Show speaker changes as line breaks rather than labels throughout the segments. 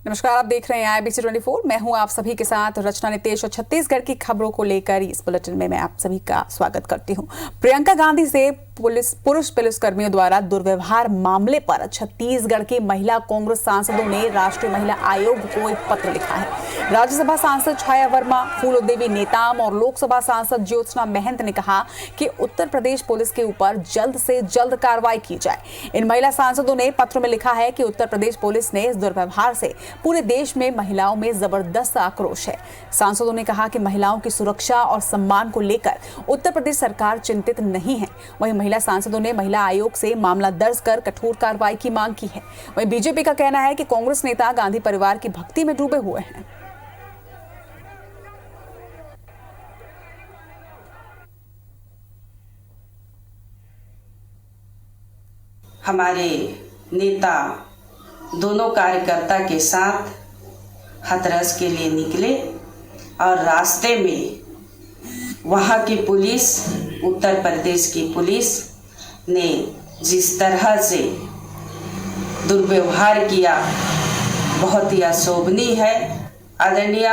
नमस्कार, आप देख रहे हैं IBC 24। मैं हूं आप सभी के साथ रचना नितेश और छत्तीसगढ़ की खबरों को लेकर इस बुलेटिन में मैं आप सभी का स्वागत करती हूं। प्रियंका गांधी से पुरुष पुलिसकर्मियों द्वारा दुर्व्यवहार मामले पर छत्तीसगढ़ की महिला कांग्रेस सांसदों ने राष्ट्रीय महिला आयोग को एक पत्र लिखा है। राज्यसभा सांसद छाया वर्मा, फूलोदेवी नेताम और लोकसभा सांसद ज्योत्सना महंत ने कहा कि उत्तर प्रदेश पुलिस के ऊपर जल्द से जल्द कार्रवाई की जाए। इन महिला सांसदों ने पत्र में लिखा है कि उत्तर प्रदेश पुलिस ने इस दुर्व्यवहार से पूरे देश में महिलाओं में जबरदस्त आक्रोश है। सांसदों ने कहा कि महिलाओं की सुरक्षा और सम्मान को लेकर उत्तर प्रदेश सरकार चिंतित नहीं है। वहीं महिला सांसदों ने महिला आयोग से मामला दर्ज कर कठोर कार्रवाई की मांग की है। वहीं बीजेपी का कहना है कि कांग्रेस नेता गांधी परिवार की भक्ति में डूबे हुए हैं।
हमारे नेता दोनों कार्यकर्ता के साथ हाथरस के लिए निकले और रास्ते में वहाँ की पुलिस, उत्तर प्रदेश की पुलिस ने जिस तरह से दुर्व्यवहार किया बहुत ही अशोभनीय है। आदरणीय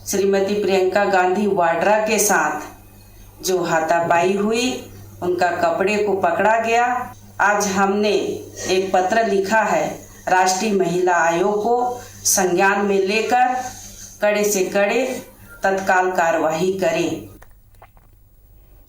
श्रीमती प्रियंका गांधी वाड्रा के साथ जो हाथापाई हुई, उनका कपड़े को पकड़ा गया। आज हमने एक पत्र लिखा है राष्ट्रीय महिला आयोग को संज्ञान में लेकर कड़े से कड़े तत्काल कार्यवाही करें।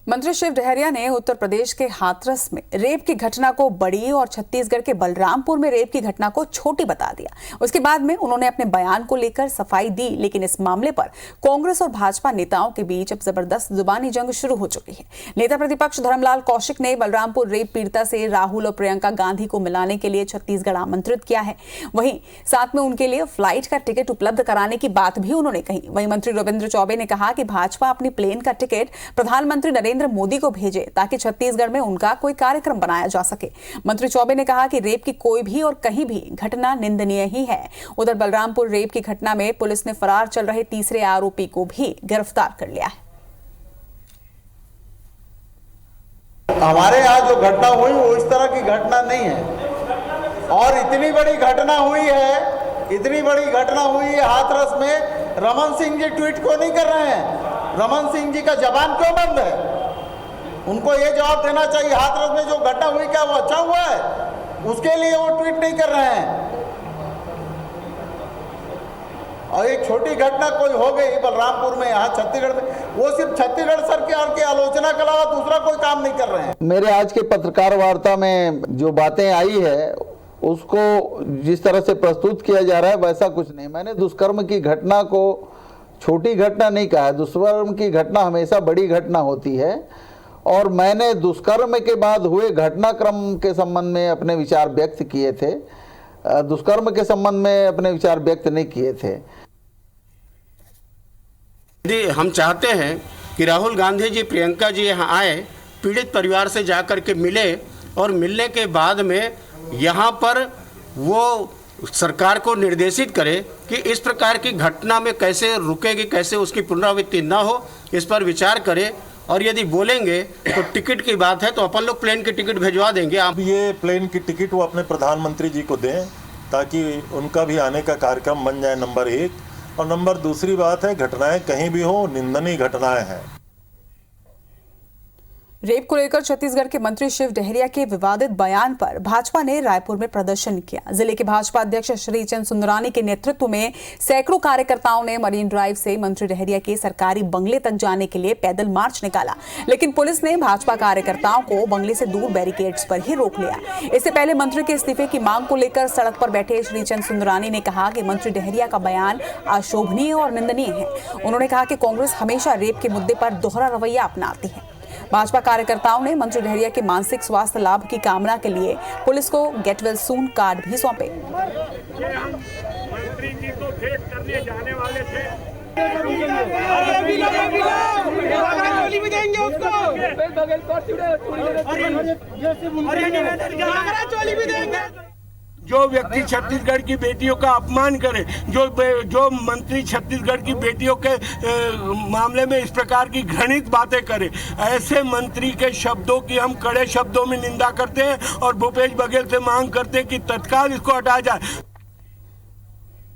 मंत्री शिव डहरिया ने उत्तर प्रदेश के हाथरस में रेप की घटना को बड़ी और छत्तीसगढ़ के बलरामपुर में रेप की घटना को छोटी बता दिया। उसके बाद में उन्होंने अपने बयान को लेकर सफाई दी, लेकिन इस मामले पर कांग्रेस और भाजपा नेताओं के बीच अब जबरदस्त जुबानी जंग शुरू हो चुकी है। नेता प्रतिपक्ष धर्मलाल कौशिक ने बलरामपुर रेप पीड़िता से राहुल और प्रियंका गांधी को मिलाने के लिए छत्तीसगढ़ आमंत्रित किया है। वहीं साथ में उनके लिए फ्लाइट का टिकट उपलब्ध कराने की बात भी उन्होंने कही। वहीं मंत्री रविंद्र चौबे ने कहा कि भाजपा अपनी प्लेन का टिकट प्रधानमंत्री नरेंद्र मोदी को भेजे ताकि छत्तीसगढ़ में उनका कोई कार्यक्रम बनाया जा सके। मंत्री चौबे ने कहा कि रेप की कोई भी और कहीं भी घटना निंदनीय ही है। उधर बलरामपुर रेप की घटना में पुलिस ने फरार चल रहे तीसरे आरोपी को भी गिरफ्तार कर लिया है।
हमारे यहाँ जो घटना हुई वो इस तरह की घटना नहीं है और इतनी बड़ी घटना हुई है हाथरस में। रमन सिंह जी ट्वीट क्यों नहीं कर रहे हैं? रमन सिंह जी का जबान क्यों बंद है? उनको ये जवाब देना चाहिए। हाथरस में जो घटना हुई क्या वो अच्छा हुआ है? उसके लिए वो ट्वीट नहीं कर रहे हैं। और एक छोटी घटना कोई हो गई बलरामपुर में, यहाँ छत्तीसगढ़ में, वो सिर्फ छत्तीसगढ़ सरकार की आलोचना के अलावा दूसरा कोई काम नहीं कर रहे हैं।
मेरे आज के पत्रकार वार्ता में जो बातें आई है उसको जिस तरह से प्रस्तुत किया जा रहा है वैसा कुछ नहीं। मैंने दुष्कर्म की घटना को छोटी घटना नहीं कहा है। दुष्कर्म की घटना हमेशा बड़ी घटना होती है और मैंने दुष्कर्म के बाद हुए घटनाक्रम के संबंध में अपने विचार व्यक्त किए थे। दुष्कर्म के संबंध में अपने विचार व्यक्त नहीं किए थे।
यदि हम चाहते हैं कि राहुल गांधी जी, प्रियंका जी यहाँ आए, पीड़ित परिवार से जाकर के मिले और मिलने के बाद में यहाँ पर वो सरकार को निर्देशित करे कि इस प्रकार की घटना में कैसे रुकेगी, कैसे उसकी पुनरावृत्ति न हो, इस पर विचार करे। और यदि बोलेंगे तो टिकट की बात है तो अपन लोग प्लेन की टिकट भिजवा देंगे।
अब ये प्लेन की टिकट वो अपने प्रधानमंत्री जी को दें ताकि उनका भी आने का कार्यक्रम बन जाए, नंबर एक। और नंबर दूसरी बात है, घटनाएं कहीं भी हो, निंदनीय घटनाएं हैं।
रेप को लेकर छत्तीसगढ़ के मंत्री शिव डहरिया के विवादित बयान पर भाजपा ने रायपुर में प्रदर्शन किया। जिले के भाजपा अध्यक्ष श्रीचंद सुंदरानी के नेतृत्व में सैकड़ों कार्यकर्ताओं ने मरीन ड्राइव से मंत्री डहरिया के सरकारी बंगले तक जाने के लिए पैदल मार्च निकाला, लेकिन पुलिस ने भाजपा कार्यकर्ताओं को बंगले से दूर बैरिकेड्स पर ही रोक लिया। इससे पहले मंत्री के इस्तीफे की मांग को लेकर सड़क पर बैठे श्रीचंद सुंदरानी ने कहा कि मंत्री डहरिया का बयान अशोभनीय और निंदनीय है। उन्होंने कहा कि कांग्रेस हमेशा रेप के मुद्दे पर दोहरा रवैया अपनाती है। भाजपा कार्यकर्ताओं ने मंत्री डहरिया के मानसिक स्वास्थ्य लाभ की कामना के लिए पुलिस को गेट वेल सून कार्ड भी सौंपे।
मंत्री जी को भेंट करने जाने वाले थे। जो व्यक्ति छत्तीसगढ़ की बेटियों का अपमान करे, जो मंत्री छत्तीसगढ़ की बेटियों के मामले में इस प्रकार की घृणित बातें करे, ऐसे मंत्री के शब्दों की हम कड़े शब्दों में निंदा करते हैं और भूपेश बघेल से मांग करते हैं कि तत्काल इसको हटाया जाए।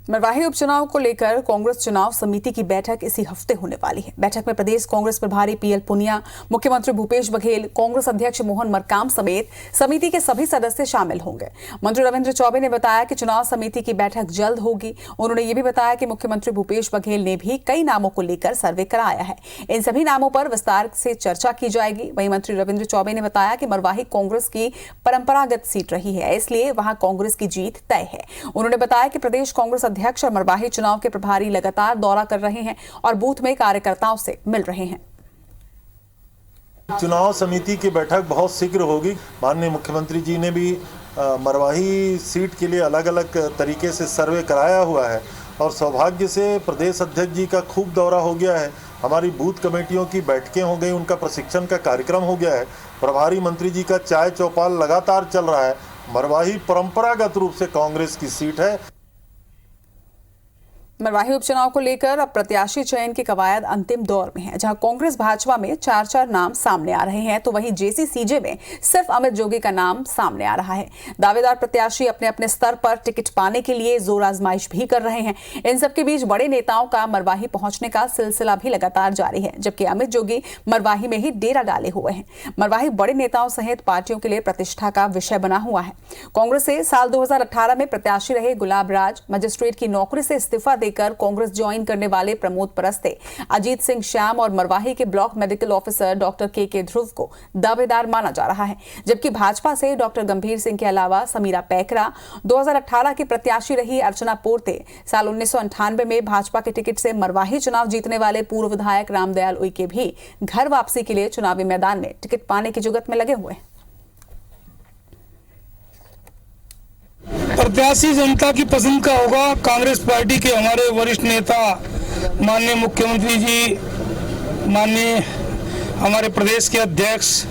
मरवाही उपचुनाव को लेकर कांग्रेस चुनाव समिति की बैठक इसी हफ्ते होने वाली है। बैठक में प्रदेश कांग्रेस प्रभारी पीएल पुनिया, मुख्यमंत्री भूपेश बघेल, कांग्रेस अध्यक्ष मोहन मरकाम समेत समिति के सभी सदस्य शामिल होंगे। मंत्री रविंद्र चौबे ने बताया कि चुनाव समिति की बैठक जल्द होगी। उन्होंने ये भी बताया कि मुख्यमंत्री भूपेश बघेल ने भी कई नामों को लेकर सर्वे कराया है। इन सभी नामों पर विस्तार से चर्चा की जाएगी। वहीं मंत्री रविंद्र चौबे ने बताया कि मरवाही कांग्रेस की परंपरागत सीट रही है, इसलिए वहां कांग्रेस की जीत तय है। उन्होंने बताया कि प्रदेश कांग्रेस अध्यक्ष और मरवाही चुनाव के प्रभारी लगातार दौरा कर रहे हैं और बूथ में कार्यकर्ताओं से मिल रहे हैं।
चुनाव समिति की बैठक बहुत शीघ्र होगी। माननीय मुख्यमंत्री जी ने भी मरवाही सीट के लिए अलग अलग तरीके से सर्वे कराया हुआ है और सौभाग्य से प्रदेश अध्यक्ष जी का खूब दौरा हो गया है। हमारी बूथ कमेटियों की बैठकें हो गई, उनका प्रशिक्षण का कार्यक्रम हो गया है। प्रभारी मंत्री जी का चाय चौपाल लगातार चल रहा है। मरवाही परंपरागत रूप से कांग्रेस की सीट है।
मरवाही उपचुनाव को लेकर अब प्रत्याशी चयन की कवायद अंतिम दौर में है, जहां कांग्रेस भाजपा में 4-4 नाम सामने आ रहे हैं, तो वहीं जेसीसीजे में सिर्फ अमित जोगी का नाम सामने आ रहा है। दावेदार प्रत्याशी अपने अपने स्तर पर टिकट पाने के लिए जोर आजमाइश भी कर रहे हैं। इन सबके बीच बड़े नेताओं का मरवाही पहुंचने का सिलसिला भी लगातार जारी है, जबकि अमित जोगी मरवाही में ही डेरा डाले हुए हैं। मरवाही बड़े नेताओं सहित पार्टियों के लिए प्रतिष्ठा का विषय बना हुआ है। कांग्रेस से साल 2018 में प्रत्याशी रहे गुलाब राज मजिस्ट्रेट की नौकरी से इस्तीफा कर कांग्रेस ज्वाइन करने वाले प्रमोद परस्ते, अजीत सिंह श्याम और मरवाही के ब्लॉक मेडिकल ऑफिसर डॉक्टर के ध्रुव को दावेदार माना जा रहा है। जबकि भाजपा से डॉक्टर गंभीर सिंह के अलावा समीरा पैकरा, 2018 की प्रत्याशी रही अर्चना पोर्ते, साल 1998 में भाजपा के टिकट से मरवाही चुनाव जीतने वाले पूर्व विधायक रामदयाल उइके भी घर वापसी के लिए चुनावी मैदान में टिकट पाने की जुगत में लगे हुए हैं।
प्रत्याशी जनता की पसंद का होगा। कांग्रेस पार्टी के हमारे वरिष्ठ नेता माननीय मुख्यमंत्री जी, माननीय हमारे प्रदेश के अध्यक्ष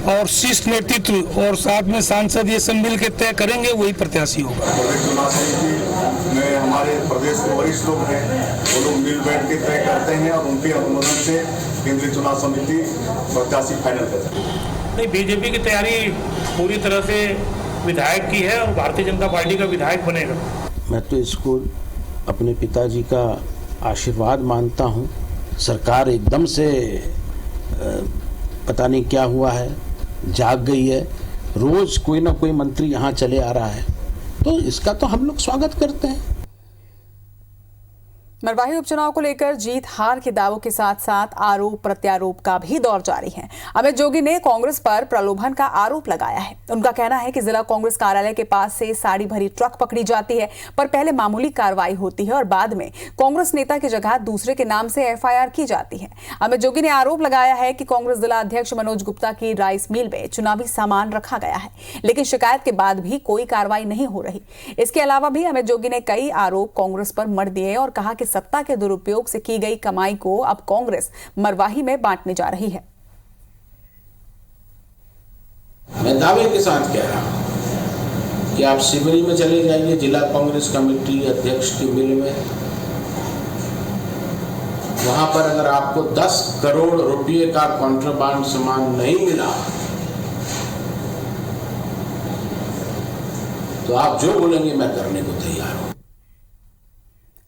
और शीर्ष नेतृत्व और साथ में सांसद ये सब मिल के तय करेंगे, वही प्रत्याशी होगा।
प्रदेश चुनाव समिति में हमारे प्रदेश के वरिष्ठ लोग हैं, वो लोग मिल बैठ के तय करते हैं और उनके अनुमोदन से केंद्रीय चुनाव समिति प्रत्याशी फाइनल करती है।
नहीं, बीजेपी की तैयारी पूरी तरह से विधायक की है और भारतीय जनता पार्टी का विधायक बनेगा।
मैं तो इसको अपने पिताजी का आशीर्वाद मानता हूँ। सरकार एकदम से पता नहीं क्या हुआ है, जाग गई है। रोज कोई ना कोई मंत्री यहाँ चले आ रहा है, तो इसका तो हम लोग स्वागत करते हैं।
मरवाही उपचुनाव को लेकर जीत हार के दावों के साथ साथ आरोप प्रत्यारोप का भी दौर जारी है। अमित जोगी ने कांग्रेस पर प्रलोभन का आरोप लगाया है। उनका कहना है कि जिला कांग्रेस कार्यालय के पास से साड़ी भरी ट्रक पकड़ी जाती है, पर पहले मामूली कार्रवाई होती है और बाद में कांग्रेस नेता की जगह दूसरे के नाम से एफआईआर की जाती है। अमित जोगी ने आरोप लगाया है कि कांग्रेस जिला अध्यक्ष मनोज गुप्ता की राइस मिल में चुनावी सामान रखा गया है, लेकिन शिकायत के बाद भी कोई कार्रवाई नहीं हो रही। इसके अलावा भी अमित जोगी ने कई आरोप कांग्रेस पर मढ़ दिए और कहा कि सत्ता के दुरुपयोग से की गई कमाई को अब कांग्रेस मरवाही में बांटने जा रही है।
मैं दावे के साथ कह रहा हूं कि आप शिवरी में चले जाइए, जिला कांग्रेस कमेटी अध्यक्ष की मिल में, वहां पर अगर आपको 10 करोड़ रुपए का कॉन्ट्राबांड सामान नहीं मिला तो आप जो बोलेंगे मैं करने को तैयार हूं।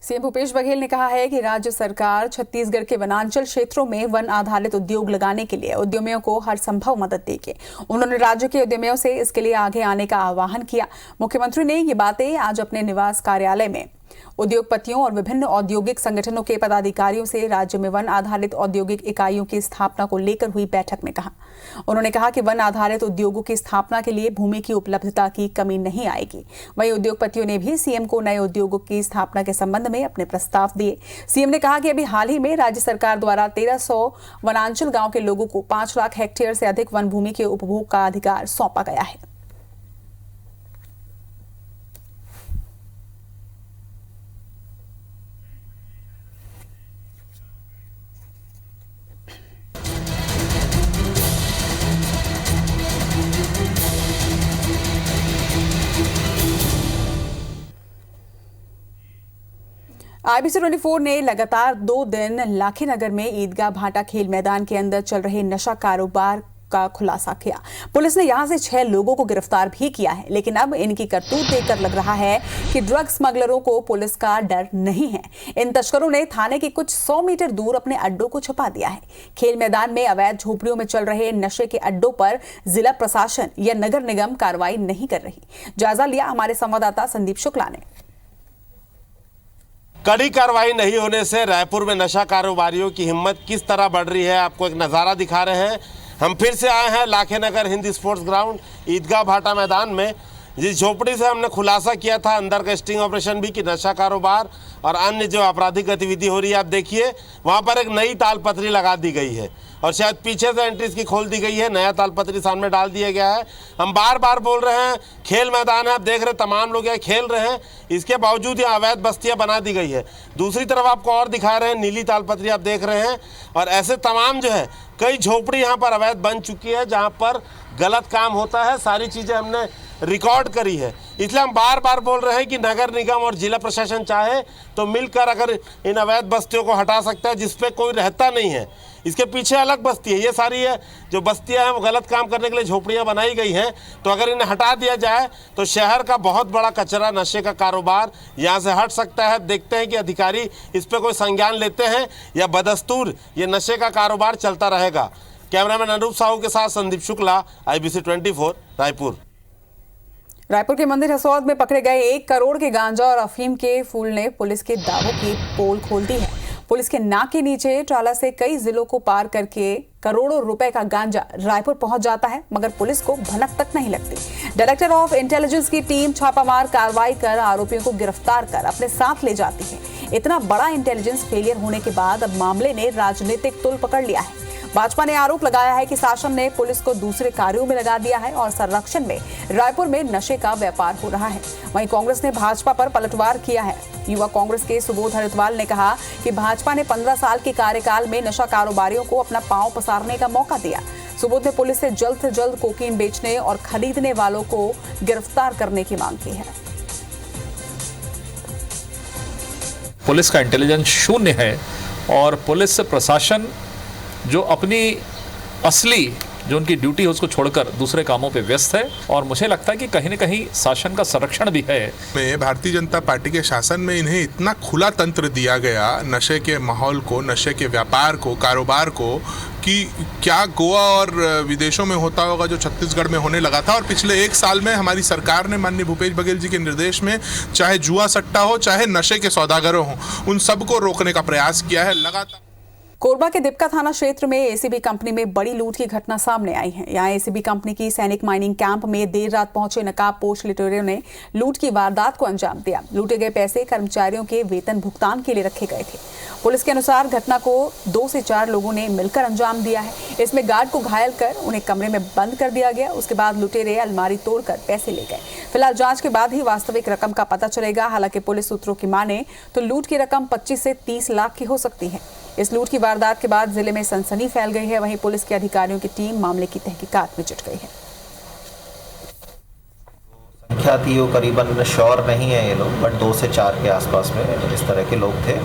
सीएम भूपेश बघेल ने कहा है कि राज्य सरकार छत्तीसगढ़ के वनांचल क्षेत्रों में वन आधारित उद्योग लगाने के लिए उद्यमियों को हर संभव मदद देगी। उन्होंने राज्य के उद्यमियों से इसके लिए आगे आने का आह्वान किया। मुख्यमंत्री ने ये बातें आज अपने निवास कार्यालय में उद्योगपतियों और विभिन्न औद्योगिक संगठनों के पदाधिकारियों से राज्य में वन आधारित औद्योगिक इकाइयों की स्थापना को लेकर हुई बैठक में कहा। उन्होंने कहा कि वन आधारित उद्योगों की स्थापना के लिए भूमि की उपलब्धता की कमी नहीं आएगी। वहीं उद्योगपतियों ने भी सीएम को नए उद्योगों की स्थापना के संबंध में अपने प्रस्ताव दिए। सीएम ने कहा कि अभी हाल ही में राज्य सरकार द्वारा 1300 वनांचल गाँव के लोगों को 5 लाख हेक्टेयर से अधिक वन भूमि के उपभोग का अधिकार सौंपा गया है। IBC 24 ने लगातार 2 दिन लाखीनगर में ईदगाह भाटा खेल मैदान के अंदर चल रहे नशा कारोबार का खुलासा किया। पुलिस ने यहां से 6 लोगों को गिरफ्तार भी किया है, लेकिन अब इनकी करतूत देखकर लग रहा है कि ड्रग स्मगलरों को पुलिस का डर नहीं है। इन तस्करों ने थाने के कुछ 100 मीटर दूर अपने अड्डों को छुपा दिया है। खेल मैदान में अवैध झोपड़ियों में चल रहे नशे के अड्डों पर जिला प्रशासन या नगर निगम कार्रवाई नहीं कर रही। जायजा लिया हमारे संवाददाता संदीप शुक्ला ने।
कड़ी कार्रवाई नहीं होने से रायपुर में नशा कारोबारियों की हिम्मत किस तरह बढ़ रही है, आपको एक नज़ारा दिखा रहे हैं। हम फिर से आए हैं लाखे नगर हिंद स्पोर्ट्स ग्राउंड ईदगाह भाटा मैदान में, जिस झोपड़ी से हमने खुलासा किया था अंदर का स्टिंग ऑपरेशन भी कि नशा कारोबार और अन्य जो आपराधिक गतिविधि हो रही है। आप देखिए वहाँ पर एक नई तालपत्री लगा दी गई है और शायद पीछे से एंट्री इसकी खोल दी गई है, नया तालपत्री सामने डाल दिया गया है। हम बार बार बोल रहे हैं खेल मैदान है, आप देख रहे तमाम लोग यहाँ खेल रहे हैं, इसके बावजूद यहाँ अवैध बस्तियाँ बना दी गई है। दूसरी तरफ आपको और दिखा रहे हैं नीली तालपत्री आप देख रहे हैं, और ऐसे तमाम जो है कई झोपड़ी यहाँ पर अवैध बन चुकी है जहाँ पर गलत काम होता है। सारी चीज़ें हमने रिकॉर्ड करी है, इसलिए हम बार बार बोल रहे हैं कि नगर निगम और जिला प्रशासन चाहे तो मिलकर अगर इन अवैध बस्तियों को हटा सकता है जिस पे कोई रहता नहीं है। इसके पीछे अलग बस्ती है, ये सारी है जो बस्तियां हैं वो गलत काम करने के लिए झोपड़ियां बनाई गई हैं। तो अगर इन्हें हटा दिया जाए तो शहर का बहुत बड़ा कचरा नशे का कारोबार यहाँ से हट सकता है। देखते हैं कि अधिकारी इस पर कोई संज्ञान लेते हैं या बदस्तूर ये नशे का कारोबार चलता रहेगा। कैमरामैन अनुरूप साहू के साथ संदीप शुक्ला, IBC 24 रायपुर।
रायपुर के मंदिर हसौद में पकड़े गए 1 करोड़ के गांजा और अफीम के फूल ने पुलिस के दावों की पोल खोल दी है। पुलिस के नाक के नीचे ट्राला से कई जिलों को पार करके करोड़ों रुपए का गांजा रायपुर पहुंच जाता है, मगर पुलिस को भनक तक नहीं लगती। डायरेक्टर ऑफ इंटेलिजेंस की टीम छापामार कार्रवाई कर आरोपियों को गिरफ्तार कर अपने साथ ले जाती है। इतना बड़ा इंटेलिजेंस फेलियर होने के बाद अब मामले ने राजनीतिक तुल पकड़ लिया है। भाजपा ने आरोप लगाया है कि शासन ने पुलिस को दूसरे कार्यों में लगा दिया है और संरक्षण में रायपुर में नशे का व्यापार हो रहा है। वहीं कांग्रेस ने भाजपा पर पलटवार किया है। युवा कांग्रेस के सुबोध हरिद्वाल ने कहा कि भाजपा ने 15 साल के कार्यकाल में नशा कारोबारियों को अपना पांव पसारने का मौका दिया। सुबोध ने पुलिस से जल्द कोकीन बेचने और खरीदने वालों को गिरफ्तार करने की मांग की है।
पुलिस का इंटेलिजेंस शून्य है और पुलिस प्रशासन जो अपनी असली जो उनकी ड्यूटी है उसको छोड़कर दूसरे कामों पे व्यस्त है, और मुझे लगता है कि कहीं न कहीं शासन का संरक्षण भी है।
भारतीय जनता पार्टी के शासन में इन्हें इतना खुला तंत्र दिया गया नशे के माहौल को, नशे के व्यापार को, कारोबार को, कि क्या गोवा और विदेशों में होता होगा जो छत्तीसगढ़ में होने लगा था। और पिछले 1 साल में हमारी सरकार ने माननीय भूपेश बघेल जी के निर्देश में चाहे जुआ सट्टा हो, चाहे नशे के सौदागरों हो, उन सबको रोकने का प्रयास किया है लगातार।
कोरबा के दिपका थाना क्षेत्र में एसीबी कंपनी में बड़ी लूट की घटना सामने आई है। यहाँ एसीबी कंपनी की सैनिक माइनिंग कैंप में देर रात पहुंचे नकाबपोश लुटेरों ने लूट की वारदात को अंजाम दिया। लूटे गए पैसे कर्मचारियों के वेतन भुगतान के लिए रखे गए थे। पुलिस के अनुसार घटना को 2 से 4 लोगों ने मिलकर अंजाम दिया है। इसमें गार्ड को घायल कर उन्हें कमरे में बंद कर दिया गया। उसके बाद लुटेरे अलमारी तोड़कर पैसे ले गए। फिलहाल जांच के बाद ही वास्तविक रकम का पता चलेगा। हालांकि पुलिस सूत्रों की माने तो लूट की रकम 25 से 30 लाख की हो सकती है। इस लूट की वारदात के बाद जिले में सनसनी फैल गई है। वहीं पुलिस के अधिकारियों की टीम मामले की तहकीकात में जुट गई है।
संख्या थी वो करीबन श्योर नहीं है ये लोग, बट 2 से 4 के आसपास में इस तरह के लोग थे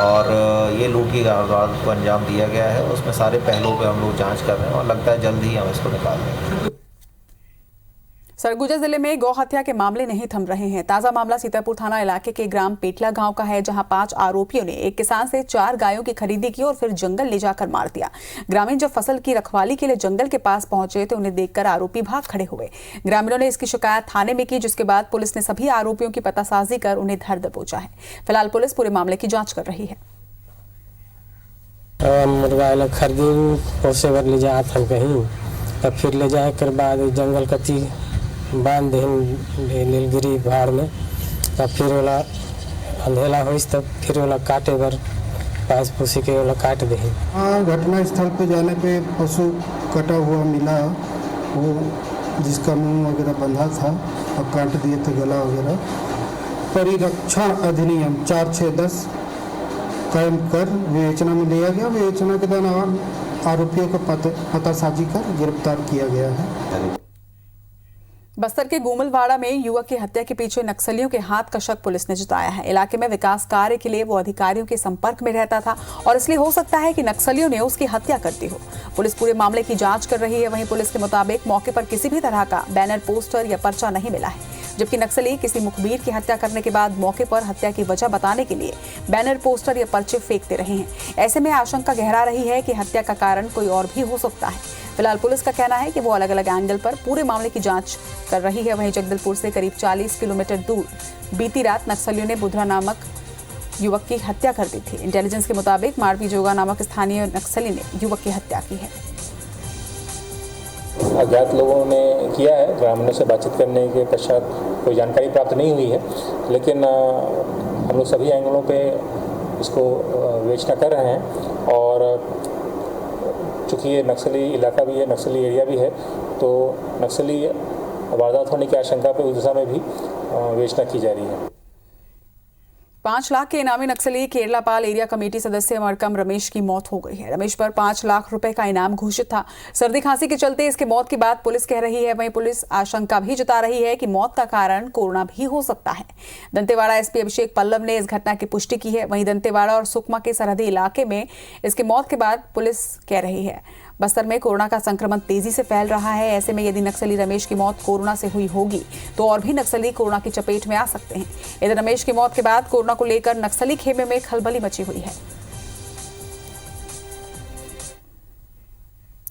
और ये लूट की वारदात को अंजाम दिया गया है। उसमें सारे पहलुओं पे हम लोग जांच कर रहे हैं और लगता है जल्द ही हम इसको निकाल देंगे।
सरगुजा जिले में गौ हत्या के मामले नहीं थम रहे हैं। ताजा मामला सीतापुर थाना इलाके के ग्राम पेटला गांव का है, जहां 5 आरोपियों ने एक किसान से 4 गायों की खरीदी की और फिर जंगल ले जाकर मार दिया। ग्रामीण जब फसल की रखवाली के लिए जंगल के पास पहुंचे तो उन्हें देखकर आरोपी भाग खड़े हुए। ग्रामीणों ने इसकी शिकायत थाने में की, जिसके बाद पुलिस ने सभी आरोपियों की पतासाजी कर उन्हें धर दबोचा है। फिलहाल पुलिस पूरे मामले की जाँच कर रही है।
मुर्गा खरीदी पोसे भर ले जाए हम कहीं, तब फिर ले जाए कर बाद जंगल कच्ची बांध दे नीलगिरी भाड़ में, तब फिर वाला अंधेला हो तब फिर वाला काटे भर पास पशु के वाला काट दे।
हाँ, घटना स्थल पे जाने पे पशु कटा हुआ मिला, वो जिसका मुंह वगैरह बंधा था और काट दिए थे गला वगैरह। परिरक्षण अधिनियम 4-6-10 कायम कर विवेचना में लिया गया। विवेचना के दौरान आरोपियों को पतासाजी कर गिरफ्तार किया गया है।
बस्तर के गोमलवाड़ा में युवक की हत्या के पीछे नक्सलियों के हाथ का शक पुलिस ने जताया है। इलाके में विकास कार्य के लिए वो अधिकारियों के संपर्क में रहता था और इसलिए हो सकता है कि नक्सलियों ने उसकी हत्या कर दी हो। पुलिस पूरे मामले की जांच कर रही है। वहीं पुलिस के मुताबिक मौके पर किसी भी तरह का बैनर, पोस्टर या पर्चा नहीं मिला है, जबकि नक्सली किसी मुखबिर की हत्या करने के बाद मौके पर हत्या की वजह बताने के लिए बैनर, पोस्टर या पर्चे फेंकते रहे हैं। ऐसे में आशंका गहरा रही है कि हत्या का कारण कोई और भी हो सकता है। फिलहाल पुलिस का कहना है कि वो अलग अलग एंगल पर पूरे मामले की जांच कर रही है। वहीं जगदलपुर से करीब 40 किलोमीटर दूर बीती रात नक्सलियों ने बुधरा नामक युवक की हत्या कर दी थी। इंटेलिजेंस के मुताबिक मारपी जोगा नामक स्थानीय नक्सली ने युवक की हत्या की है।
अज्ञात लोगों ने किया है। ग्रामीणों से बातचीत करने के पश्चात कोई जानकारी प्राप्त नहीं हुई है, लेकिन हम लोग सभी एंगलों पे इसको विवेचना कर रहे हैं और चूँकि ये नक्सली इलाका भी है, नक्सली एरिया भी है, तो नक्सली वारदात होने की आशंका पे उस दिशा में भी विवेचना की जा रही है।
5 लाख के इनामी नक्सली केरलापाल एरिया कमेटी सदस्य मरकम रमेश की मौत हो गई है। रमेश पर 5 लाख रुपए का इनाम घोषित था। सर्दी खांसी के चलते इसकी मौत की बात पुलिस कह रही है। वहीं पुलिस आशंका भी जता रही है कि मौत का कारण कोरोना भी हो सकता है। दंतेवाड़ा एसपी अभिषेक पल्लव ने इस घटना की पुष्टि की है। वहीं दंतेवाड़ा और सुकमा के सरहदी इलाके में इसकी मौत के बाद पुलिस कह रही है बस्तर में कोरोना का संक्रमण तेजी से फैल रहा है। ऐसे में यदि नक्सली रमेश की मौत कोरोना से हुई होगी तो और भी नक्सली कोरोना की चपेट में आ सकते हैं। इधर रमेश की मौत के बाद कोरोना को लेकर नक्सली खेमे में खलबली मची हुई है।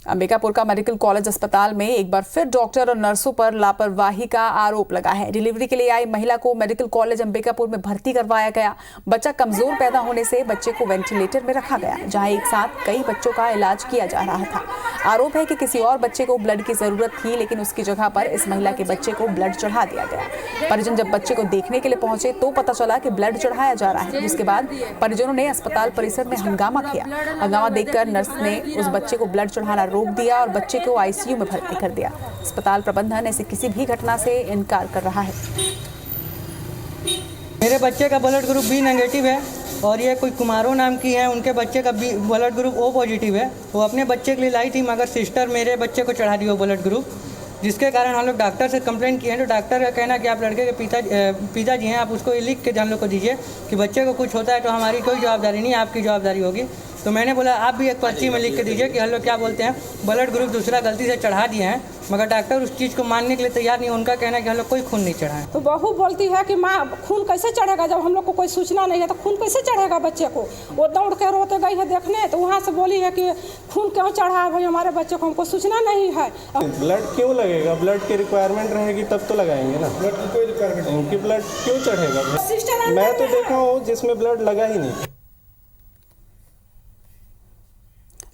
अंबिकापुर का मेडिकल कॉलेज अस्पताल में एक बार फिर डॉक्टर और नर्सों पर लापरवाही का आरोप लगा है। डिलीवरी के लिए आई महिला को मेडिकल कॉलेज अंबिकापुर में भर्ती करवाया गया। बच्चा कमजोर पैदा होने से बच्चे को वेंटिलेटर में रखा गया, जहां एक साथ कई बच्चों का इलाज किया जा रहा था। आरोप है कि किसी और बच्चे को ब्लड की जरूरत थी, लेकिन उसकी जगह पर इस महिला के बच्चे को ब्लड चढ़ा दिया गया। परिजन जब बच्चे को देखने के लिए पहुंचे तो पता चला कि ब्लड चढ़ाया जा रहा है, जिसके बाद परिजनों ने अस्पताल परिसर में हंगामा किया। हंगामा देखकर नर्स ने उस बच्चे को ब्लड चढ़ाना रोक दिया और बच्चे को आईसीयू में भर्ती कर दिया। अस्पताल प्रबंधन ऐसी किसी भी घटना से इनकार कर रहा है।
मेरे बच्चे का ब्लड ग्रुप बी नेगेटिव है और ये कोई कुमारो नाम की है, उनके बच्चे का ब्लड ग्रुप ओ पॉजिटिव है। वो अपने बच्चे के लिए लाई थी, मगर सिस्टर मेरे बच्चे को चढ़ा दी वो ब्लड ग्रुप, जिसके कारण हम लोग डॉक्टर से कंप्लेंट किए हैं। तो डॉक्टर का कहना कि आप लड़के के पिताजी हैं, आप उसको ये लिख के हम लोग को दीजिए कि बच्चे को कुछ होता है तो हमारी कोई जवाबदारी नहीं, आपकी जवाबदारी होगी। तो मैंने बोला आप भी एक पर्ची में लिख के दीजिए कि हम लोग क्या बोलते हैं ब्लड ग्रुप दूसरा गलती से चढ़ा दिए हैं, मगर डॉक्टर उस चीज़ को मानने के लिए तैयार नहीं। उनका कहना है कि हम लोग कोई खून नहीं चढ़ाएं।
तो बहू बोलती है कि माँ खून कैसे चढ़ेगा, जब हम लोग को कोई सूचना नहीं है तो खून कैसे चढ़ेगा बच्चे को। वो दौड़ के रोते गई है देखने, तो वहाँ से बोली है कि खून क्यों चढ़ा भाई हमारे बच्चे को, हमको सूचना नहीं है।
ब्लड क्यों लगेगा, ब्लड की रिक्वायरमेंट रहेगी तब तो लगाएंगे ना। ब्लड की कोई रिक्वायरमेंट नहीं, उनकी ब्लड क्यों चढ़ेगा। मैं तो देखा हूँ जिसमें ब्लड लगा ही नहीं।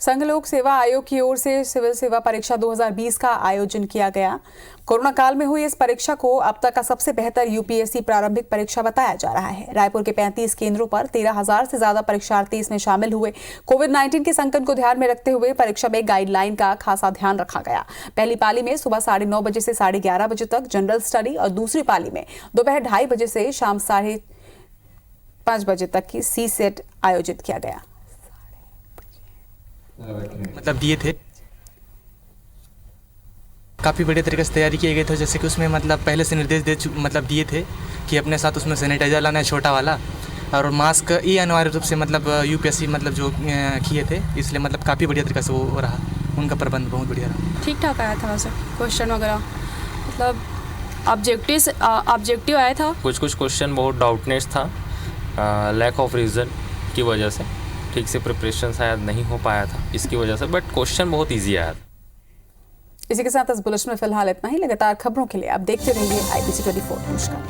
संघ लोक सेवा आयोग की ओर से सिविल सेवा परीक्षा 2020 का आयोजन किया गया। कोरोना काल में हुई इस परीक्षा को अब तक का सबसे बेहतर यूपीएससी प्रारंभिक परीक्षा बताया जा रहा है। रायपुर के 35 केंद्रों पर 13,000 से ज्यादा परीक्षार्थी इसमें शामिल हुए। कोविड-19 के संकट को ध्यान में रखते हुए परीक्षा में गाइडलाइन का खासा ध्यान रखा गया। पहली पाली में सुबह 9:30 बजे से 11:30 बजे तक जनरल स्टडी और दूसरी पाली में दोपहर 2:30 बजे से शाम 5:30 बजे तक की सी सेट आयोजित किया गया।
मतलब दिए थे, काफ़ी बढ़िया तरीके से तैयारी किए गए थे। जैसे कि उसमें मतलब पहले से निर्देश दिए थे कि अपने साथ उसमें सैनिटाइजर लाना है छोटा वाला, और मास्क ये अनिवार्य रूप से मतलब यूपीएससी जो किए थे, इसलिए मतलब काफ़ी बढ़िया तरीके से वो रहा, उनका प्रबंध बहुत बढ़िया रहा।
ठीक ठाक आया था वैसे क्वेश्चन वगैरह, मतलब ऑब्जेक्टिव आया था।
कुछ क्वेश्चन बहुत डाउटनेस था, लैक ऑफ रीज़न की वजह से ठीक से प्रिपरेशन शायद नहीं हो पाया था इसकी वजह से, बट क्वेश्चन बहुत इजी आया।
इसी के साथ इस बुलेटिन में फिलहाल इतना ही। लगातार खबरों के लिए आप देखते रहिए IBC 24। नमस्कार।